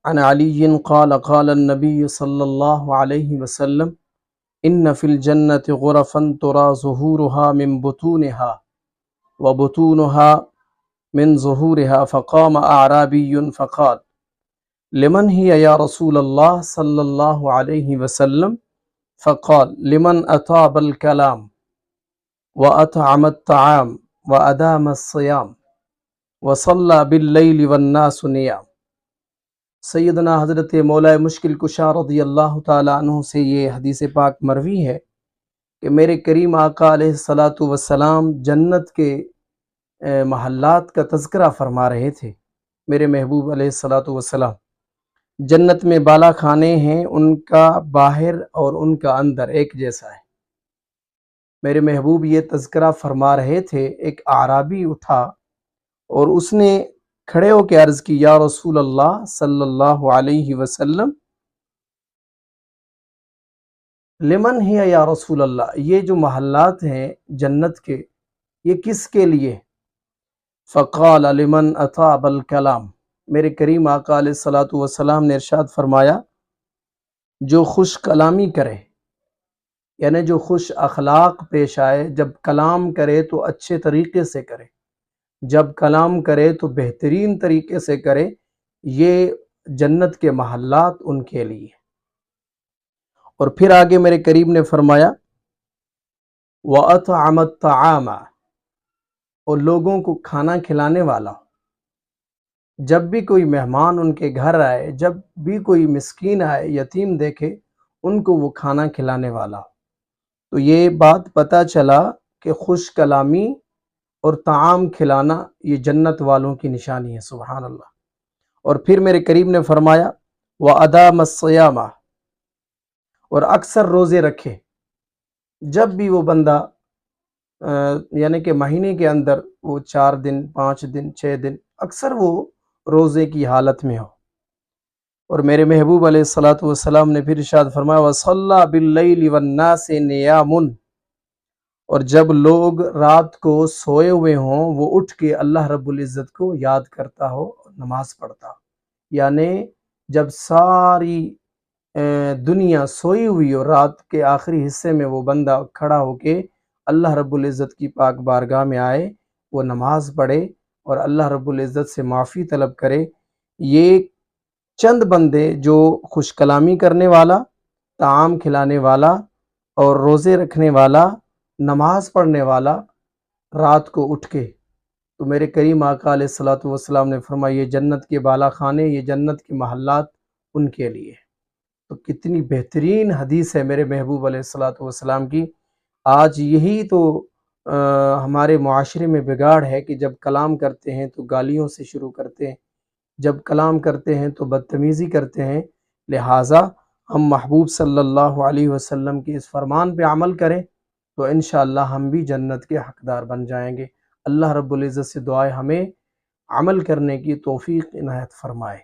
عن علی قال قال النبی صلی اللہ علیہ وسلم ان فی الجنة غرفا ترى ظهورها من بطونها وبطونها من ظهورها فقام اعرابی فقال لمن هي یا رسول اللہ صلی اللہ علیہ وسلم فقال لمن اطاب الکلام وأطعم الطعام وأدام الصيام وصلى باللیل والناس نیام۔ سیدنا حضرت مولا مشکل کشا رضی اللہ تعالیٰ عنہ سے یہ حدیث پاک مروی ہے کہ میرے کریم آقا علیہ الصلاۃ والسلام جنت کے محلات کا تذکرہ فرما رہے تھے۔ میرے محبوب علیہ الصلاۃ والسلام جنت میں بالا خانے ہیں، ان کا باہر اور ان کا اندر ایک جیسا ہے۔ میرے محبوب یہ تذکرہ فرما رہے تھے، ایک اعرابی اٹھا اور اس نے کھڑے ہو کے عرض کی، یا رسول اللہ صلی اللہ علیہ وسلم لمن ہے یا رسول اللہ، یہ جو محلات ہیں جنت کے یہ کس کے لیے؟ فقال لمن اطاب الکلام، میرے کریم آقا علیہ الصلاۃ والسلام نے ارشاد فرمایا جو خوش کلامی کرے، یعنی جو خوش اخلاق پیش آئے، جب کلام کرے تو اچھے طریقے سے کرے، جب کلام کرے تو بہترین طریقے سے کرے، یہ جنت کے محلات ان کے لیے۔ اور پھر آگے میرے کریم نے فرمایا وَأَطْعَمَ الطَّعَامَ، اور لوگوں کو کھانا کھلانے والا ہو۔ جب بھی کوئی مہمان ان کے گھر آئے، جب بھی کوئی مسکین آئے، یتیم دیکھے، ان کو وہ کھانا کھلانے والا ہو۔ تو یہ بات پتہ چلا کہ خوش کلامی اور طعام کھلانا یہ جنت والوں کی نشانی ہے، سبحان اللہ۔ اور پھر میرے کریم نے فرمایا وَأَدَامَ الصِّيَامَ، اور اکثر روزے رکھے۔ جب بھی وہ بندہ یعنی کہ مہینے کے اندر وہ 4 دن 5 دن 6 دن اکثر وہ روزے کی حالت میں ہو۔ اور میرے محبوب علیہ الصلاۃ والسلام نے پھر ارشاد فرمایا وَصَلَّى بِاللَّيْلِ وَالنَّاسِ نِيَامٌ، اور جب لوگ رات کو سوئے ہوئے ہوں وہ اٹھ کے اللہ رب العزت کو یاد کرتا ہو، نماز پڑھتا ہو۔ یعنی جب ساری دنیا سوئی ہوئی ہو، رات کے آخری حصے میں وہ بندہ کھڑا ہو کے اللہ رب العزت کی پاک بارگاہ میں آئے، وہ نماز پڑھے اور اللہ رب العزت سے معافی طلب کرے۔ یہ چند بندے جو خوش کلامی کرنے والا، طعام کھلانے والا اور روزے رکھنے والا، نماز پڑھنے والا، رات کو اٹھ کے، تو میرے کریم آقا علیہ الصلاۃ والسلام نے فرمایا یہ جنت کے بالا خانے، یہ جنت کے محلات ان کے لیے۔ تو کتنی بہترین حدیث ہے میرے محبوب علیہ الصلاۃ والسلام کی۔ آج یہی تو ہمارے معاشرے میں بگاڑ ہے کہ جب کلام کرتے ہیں تو گالیوں سے شروع کرتے ہیں، جب کلام کرتے ہیں تو بدتمیزی کرتے ہیں۔ لہٰذا ہم محبوب صلی اللہ علیہ وسلم کے اس فرمان پہ عمل کریں تو انشاءاللہ ہم بھی جنت کے حقدار بن جائیں گے۔ اللہ رب العزت سے دعائے ہمیں عمل کرنے کی توفیق عنایت فرمائے۔